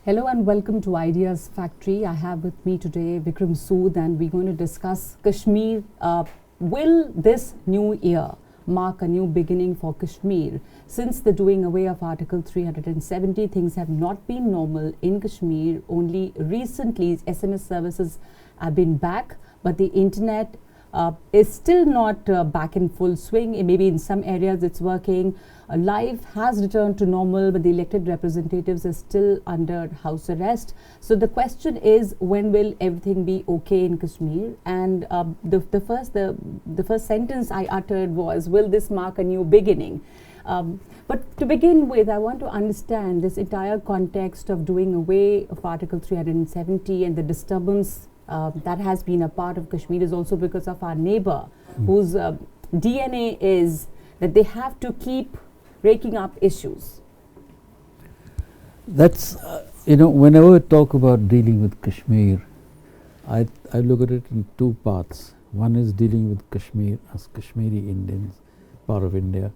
Hello and welcome to Ideas Factory. I have with me today Vikram Sood and we're going to discuss Kashmir. Will this new year mark a new beginning for Kashmir? Since the doing away of Article 370, things have not been normal in Kashmir. Only recently SMS services have been back, but the internet is still not back in full swing. Maybe in some areas it's working. Life has returned to normal, but the elected representatives are still under house arrest. So the question is, when will everything be okay in Kashmir? And the first sentence I uttered was, will this mark a new beginning? But to begin with, I want to understand this entire context of doing away of Article 370 and the disturbance that has been a part of Kashmir is also because of our neighbor, whose DNA is that they have to keep breaking up issues. That's, whenever I talk about dealing with Kashmir, I look at it in two parts. One is dealing with Kashmir as Kashmiri Indians, part of India,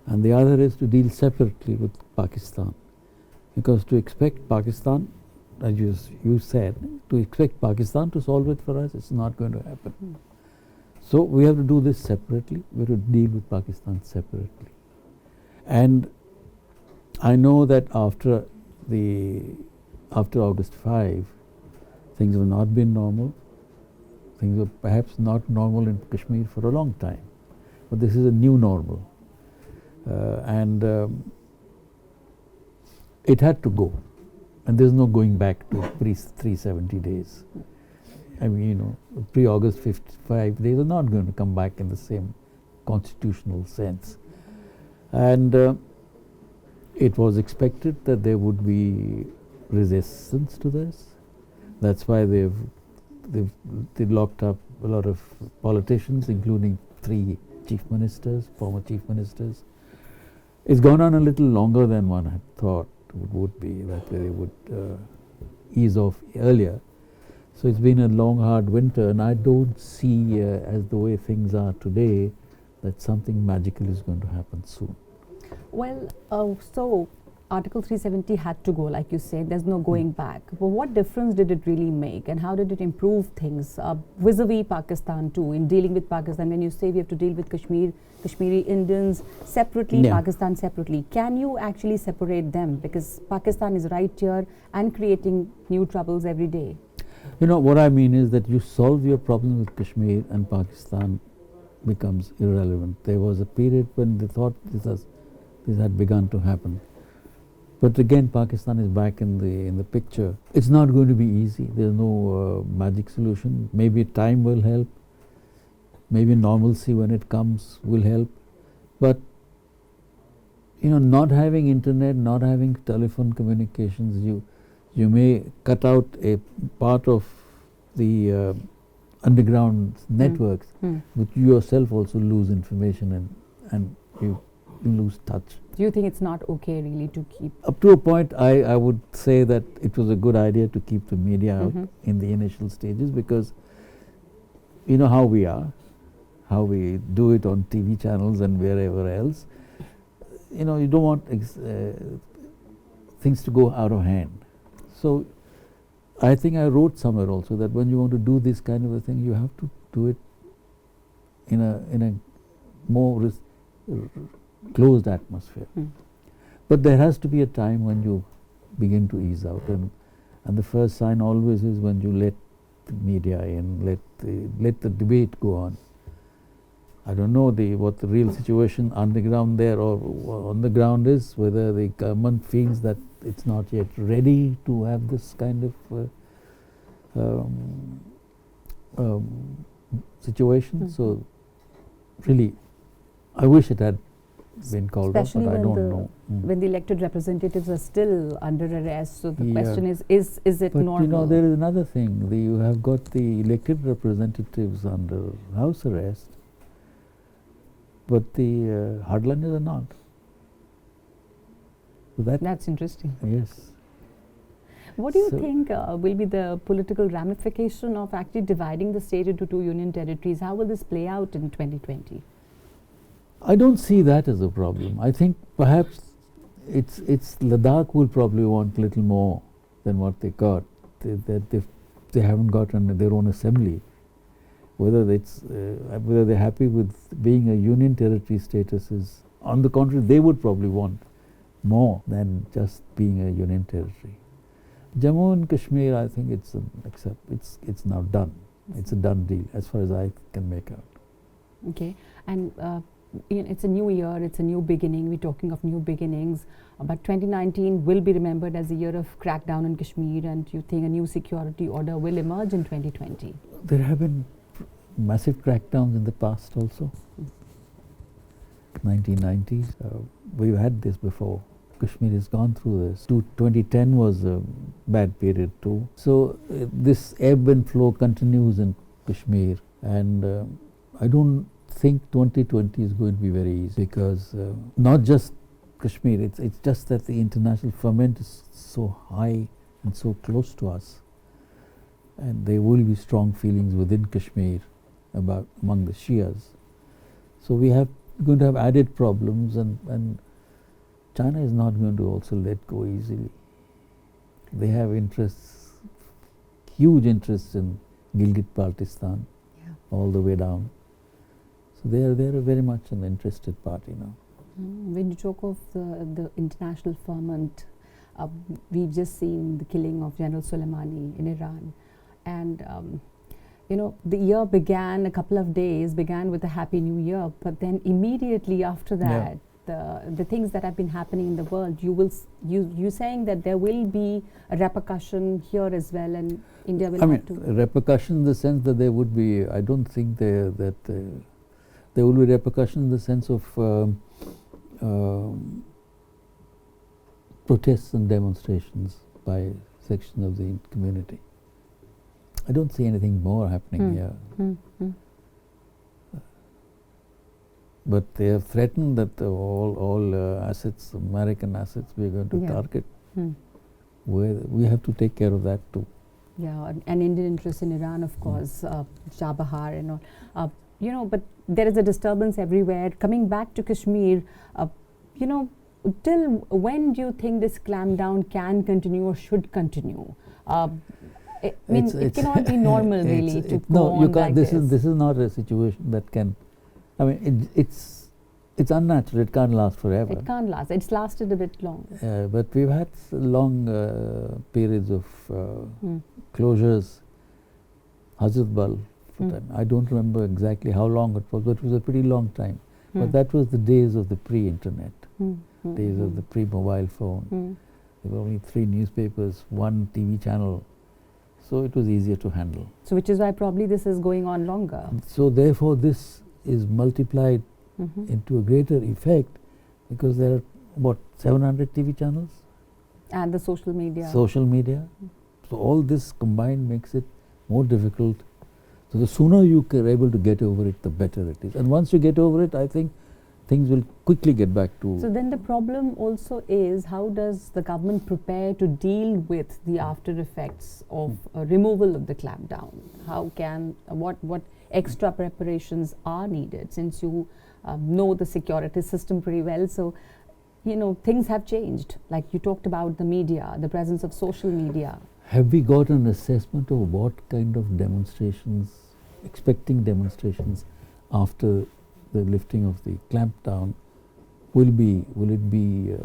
and the other is to deal separately with Pakistan. Because to expect Pakistan, as you said, to expect Pakistan to solve it for us, it's not going to happen. So we have to do this separately. We have to deal with Pakistan separately. And I know that after August 5, things have not been normal. Things were perhaps not normal in Kashmir for a long time. But this is a new normal. It had to go. And there's no going back to pre-370 days. I mean, pre-August 55 days are not going to come back in the same constitutional sense. And it was expected that there would be resistance to this. That's why they locked up a lot of politicians, including 3 chief ministers, former chief ministers. It's gone on a little longer than one had thought it would be, that they would ease off earlier. So it's been a long, hard winter, and I don't see, as the way things are today, that something magical is going to happen soon. Well, so Article 370 had to go, like you said, there's no going back. But what difference did it really make, and how did it improve things vis-a-vis Pakistan too, in dealing with Pakistan? When you say we have to deal with Kashmiri Indians separately, Pakistan separately, can you actually separate them? Because Pakistan is right here and creating new troubles every day. What I mean is that you solve your problem with Kashmir and Pakistan becomes irrelevant. There was a period when they thought this had begun to happen. But again, Pakistan is back in the picture. It's not going to be easy. There's no magic solution. Maybe time will help. Maybe normalcy when it comes will help. But not having internet, not having telephone communications, you may cut out a part of the underground networks, but you yourself also lose information and you lose touch. Do you think it's not okay really to keep? Up to a point, I would say that it was a good idea to keep the media out in the initial stages, because you know how we are, how we do it on TV channels and wherever else. You don't want things to go out of hand. So I think I wrote somewhere also that when you want to do this kind of a thing, you have to do it in a more closed atmosphere. But there has to be a time when you begin to ease out, and the first sign always is when you let the media in, let the debate go on. I don't know what the real situation underground there or on the ground is, whether the government feels that it's not yet ready to have this kind of situation. So really, I wish it had been called off, but I don't know. When the elected representatives are still under arrest, so the question is it but normal? There is another thing. You have got the elected representatives under house arrest, but the hardliners are not. So that's interesting. Yes. What do you think will be the political ramification of actually dividing the state into 2 union territories? How will this play out in 2020? I don't see that as a problem. I think perhaps it's Ladakh will probably want a little more than what they got. They haven't gotten their own assembly. Whether they're happy with being a union territory status is, on the contrary, they would probably want more than just being a union territory. Jammu and Kashmir, I think it's now done. It's a done deal as far as I can make out. Okay, and it's a new year, it's a new beginning. We're talking of new beginnings, but 2019 will be remembered as a year of crackdown in Kashmir, and you think a new security order will emerge in 2020? There have been massive crackdowns in the past also. 1990s, we've had this before. Kashmir has gone through this. 2010 was a bad period too. So this ebb and flow continues in Kashmir, and I don't think 2020 is going to be very easy, because not just Kashmir, it's just that the international ferment is so high and so close to us, and there will be strong feelings within Kashmir among the Shias. So we are going to have added problems, and China is not going to also let go easily. They have interests, huge interests in Gilgit-Baltistan, all the way down. So they are very much an interested party now. When you talk of the international ferment, we've just seen the killing of General Soleimani in Iran, and the year began, a couple of days began with a Happy New Year, but then immediately after that, the things that have been happening in the world, you're saying that there will be a repercussion here as well, and India will have to. Repercussion in the sense that there would be, I don't think there will be repercussion in the sense of protests and demonstrations by sections of the community. I don't see anything more happening here. But they have threatened that all assets, American assets, we are going to target. We have to take care of that too. Yeah, and Indian interests in Iran, of course, Chabahar and all. But there is a disturbance everywhere. Coming back to Kashmir, till when do you think this clampdown can continue or should continue? It cannot be normal really to go on like this. This is not a situation that can. It's unnatural. It can't last forever. It can't last. It's lasted a bit long. But we've had long periods of closures. Hazratbal, I don't remember exactly how long it was, but it was a pretty long time. But that was the days of the pre-internet, days of the pre-mobile phone. There were only 3 newspapers, 1 TV channel. So it was easier to handle. So which is why probably this is going on longer. So therefore this is multiplied into a greater effect, because there are 700 TV channels? And the social media. So all this combined makes it more difficult. So the sooner you are able to get over it, the better it is. And once you get over it, I think things will quickly get back to. So then the problem also is, how does the government prepare to deal with the after effects of removal of the clampdown? How can, what extra preparations are needed, since you know the security system pretty well? So, things have changed. Like you talked about the media, the presence of social media. Have we got an assessment of what kind of demonstrations, expecting demonstrations after the lifting of the clampdown will it be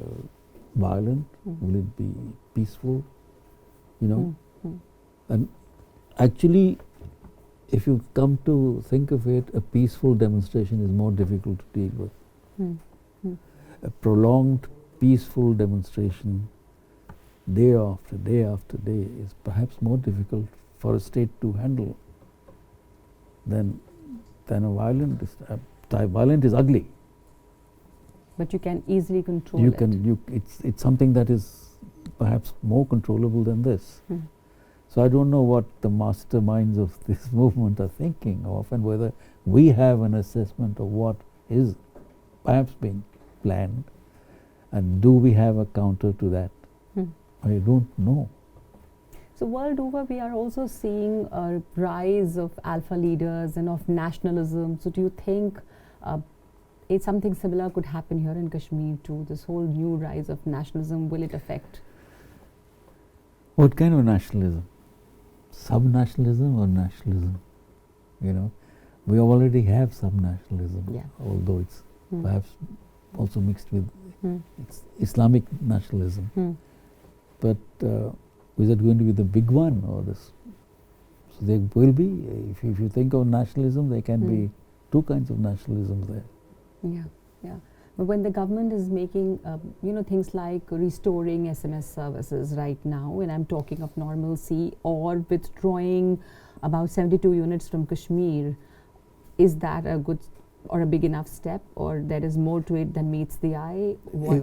violent? Will it be peaceful? And actually, if you come to think of it, a peaceful demonstration is more difficult to deal with. A prolonged peaceful demonstration, day after day after day, is perhaps more difficult for a state to handle than a violent. Violent is ugly. But you can easily control it. It's something that is perhaps more controllable than this. So I don't know what the masterminds of this movement are thinking of, and whether we have an assessment of what is perhaps being planned, and do we have a counter to that? I don't know. So world over, we are also seeing a rise of alpha leaders and of nationalism. So do you think something similar could happen here in Kashmir too? This whole new rise of nationalism, will it affect? What kind of nationalism? Sub-nationalism or nationalism? You know, we already have sub-nationalism, Yeah. although it's perhaps also mixed with Mm. Islamic nationalism. Mm. But is it going to be the big one or this? So there will be, if you think of nationalism, there can be two kinds of nationalism there. Yeah, yeah. But when the government is making, things like restoring SMS services right now, and I'm talking of normalcy, or withdrawing about 72 units from Kashmir, is that a good or a big enough step, or there is more to it than meets the eye?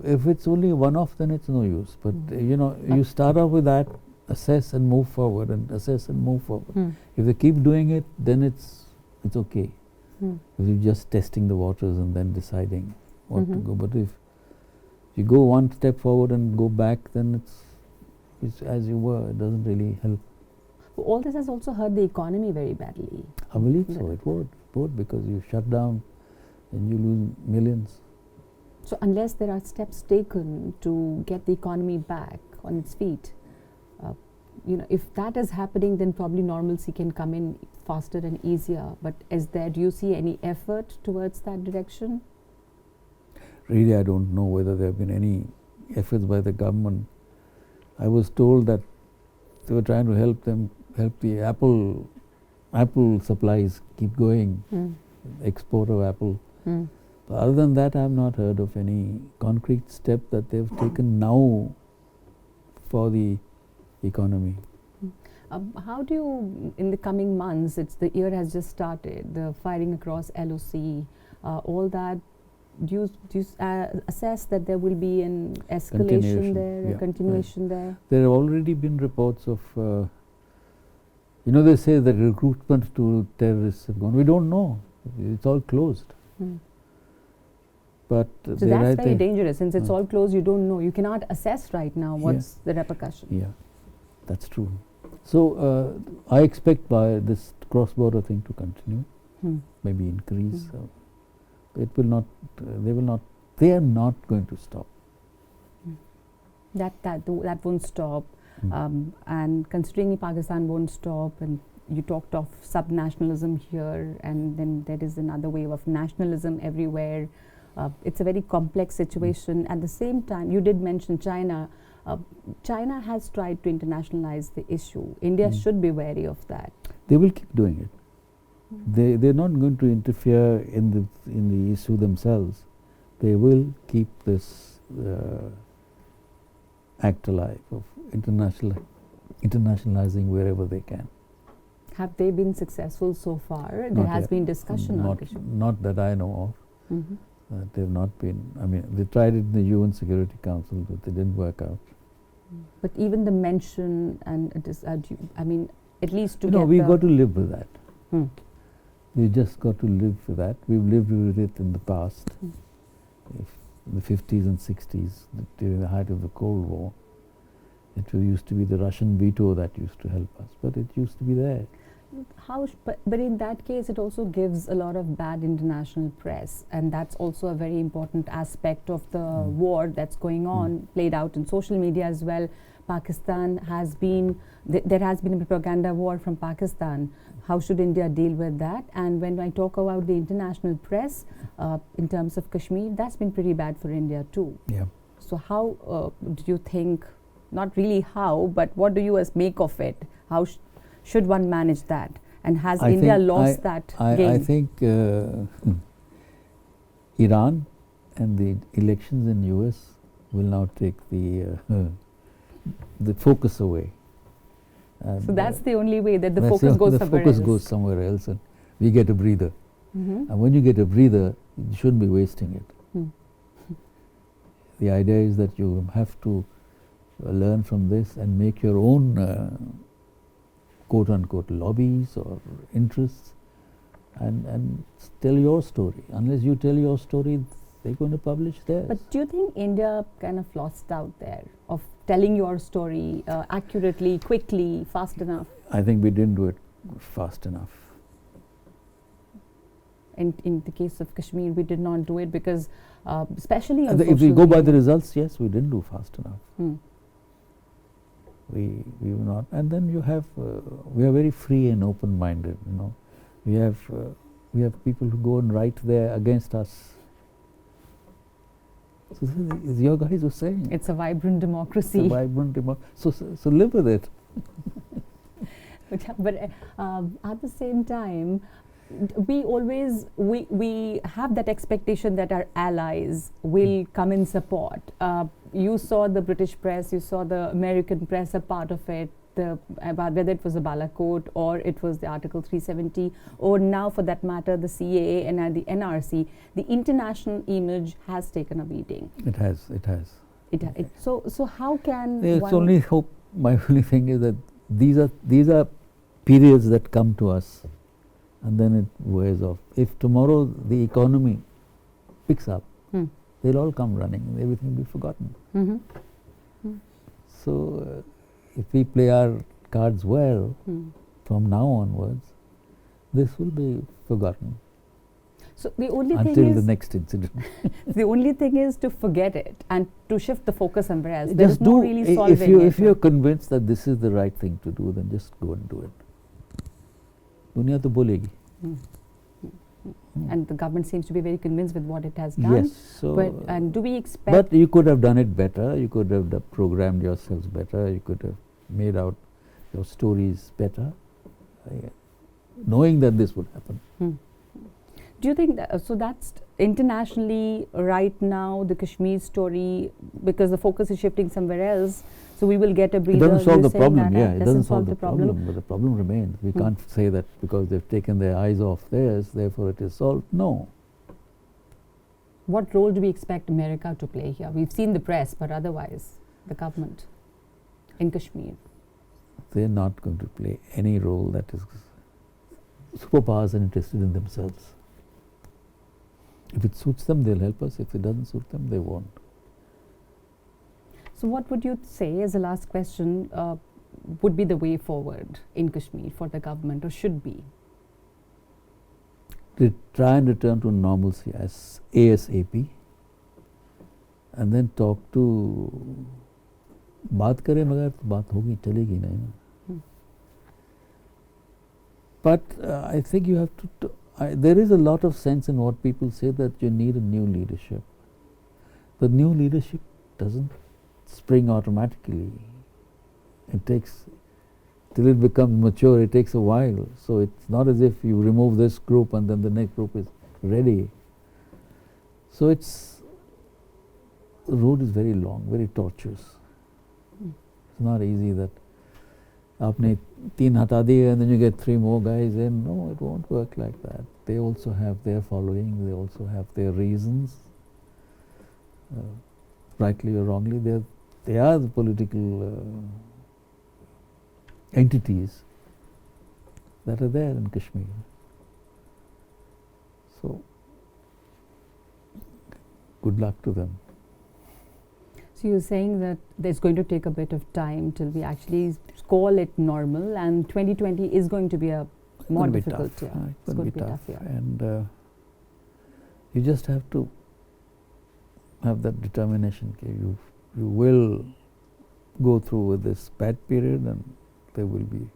If it's only a one-off, then it's no use. But you start off with that, assess and move forward, and assess and move forward. If they keep doing it, then it's okay. If you're just testing the waters and then deciding what to go. But if you go one step forward and go back, then it's as you were. It doesn't really help. All this has also hurt the economy very badly. I believe so. It would because you shut down and you lose millions. So unless there are steps taken to get the economy back on its feet, if that is happening, then probably normalcy can come in faster and easier. But do you see any effort towards that direction? Really, I don't know whether there have been any efforts by the government. I was told that they were trying to help the Apple supplies keep going, export of Apple. But other than that, I have not heard of any concrete step that they've taken now for the economy. How do you, in the coming months, the year has just started, the firing across LOC, all that, do you assess that there will be an escalation there, a continuation there? There have already been reports of, they say that recruitment to terrorists have gone. We don't know. It's all closed. But so that's very dangerous. Since it's all closed, you don't know. You cannot assess right now what's the repercussion. Yeah, that's true. So I expect by this cross-border thing to continue, maybe increase. It will not. They are not going to stop. That won't stop. And considering Pakistan won't stop, and you talked of sub-nationalism here, and then there is another wave of nationalism everywhere. It's a very complex situation. At the same time, you did mention China. China has tried to internationalize the issue. India should be wary of that. They will keep doing it. They're not going to interfere in the issue themselves. They will keep this act alive of internationalizing wherever they can. Have they been successful so far? There has been discussion on Kashmir. Not that I know of. They've not been. I mean, they tried it in the UN Security Council, but they didn't work out. But even the mention and at least to we've got to live with that. We just got to live with that. We've lived with it in the past. If the 50s and 60s, during the height of the Cold War, it used to be the Russian veto that used to help us, but it used to be there. But in that case, it also gives a lot of bad international press, and that's also a very important aspect of the war that's going on, played out in social media as well. Pakistan has been, there has been a propaganda war from Pakistan. How should India deal with that? And when I talk about the international press, in terms of Kashmir, that's been pretty bad for India too. Yeah. So how do you think, not really how, but what do you make of it? How should one manage that? And has India lost that game? I think Iran and the elections in US will now take the focus away. And so that's the only way that the focus goes somewhere else. The focus goes somewhere else, and we get a breather. And when you get a breather, you shouldn't be wasting it. The idea is that you have to learn from this and make your own quote-unquote lobbies or interests and tell your story. Unless you tell your story, they're going to publish theirs. But do you think India kind of lost out there of telling your story accurately, quickly, fast enough? I think we didn't do it fast enough. In the case of Kashmir, we did not do it because, especially on social if we go by media. the results, yes, we didn't do fast enough. We will not. And then you have we are very free and open-minded. You know, we have people who go and write there against us. So this is your guys who saying It's a vibrant democracy. it's a vibrant so live with it. But at the same time, we have that expectation that our allies will come in support. You saw the British press, you saw the American press, a part of it, about whether it was the Balakot or it was the Article 370, or now for that matter the CAA and the NRC. The international image has taken a beating. It has. So how can There's one only hope. My only thing is that these are periods that come to us, and then it wears off. If tomorrow the economy picks up, they'll all come running, and everything will be forgotten. So if we play our cards well from now onwards, this will be forgotten. So the only until thing the is next incident. the only thing is to forget it and to shift the focus somewhere else. Just There's no really solving it. if you're convinced that this is the right thing to do, then just go and do it. Dunya to bolegi. And the government seems to be very convinced with what it has done. Yes. So and do we expect? but you could have done it better. You could have programmed yourselves better. You could have made out your stories better, knowing that this would happen. Do you think that, so that's internationally right now the Kashmir story, because the focus is shifting somewhere else, so we will get a breather? It doesn't solve the problem, it doesn't solve the problem, but the problem remains. We can't say that because they've taken their eyes off theirs, therefore it is solved. No. What role do we expect America to play here? We've seen the press, but otherwise, the government in Kashmir. They're not going to play any role. That is, superpowers are interested in themselves. If it suits them, they'll help us. If it doesn't suit them, they won't. So what would you say, as a last question, would be the way forward in Kashmir for the government, or should be? To try and return to normalcy as ASAP, and then talk to. बात करें मगर बात होगी चलेगी नहीं ना. But I think you have to. There is a lot of sense in what people say that you need a new leadership. The new leadership doesn't spring automatically. It takes, till it becomes mature, it takes a while. So it's not as if you remove this group and then the next group is ready. So the road is very long, very tortuous. It's not easy that आपने 3 हटा दिए and then you get 3 more guys in. No, it won't work like that. They also have their following, they also have their reasons. Rightly or wrongly, they are the political entities that are there in Kashmir. So, good luck to them. So you're saying that there's going to take a bit of time till we actually call it normal, and 2020 is going to be a more difficult year. It's going to be tough year. And you just have to have that determination. Okay, you will go through with this bad period, and there will be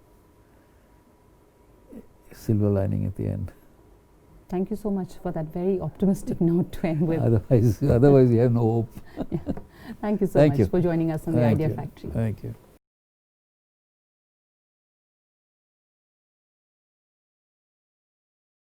a silver lining at the end. Thank you so much for that very optimistic note to end with. Otherwise you have no hope. Thank you so much for joining us on the Idea Factory. Thank you.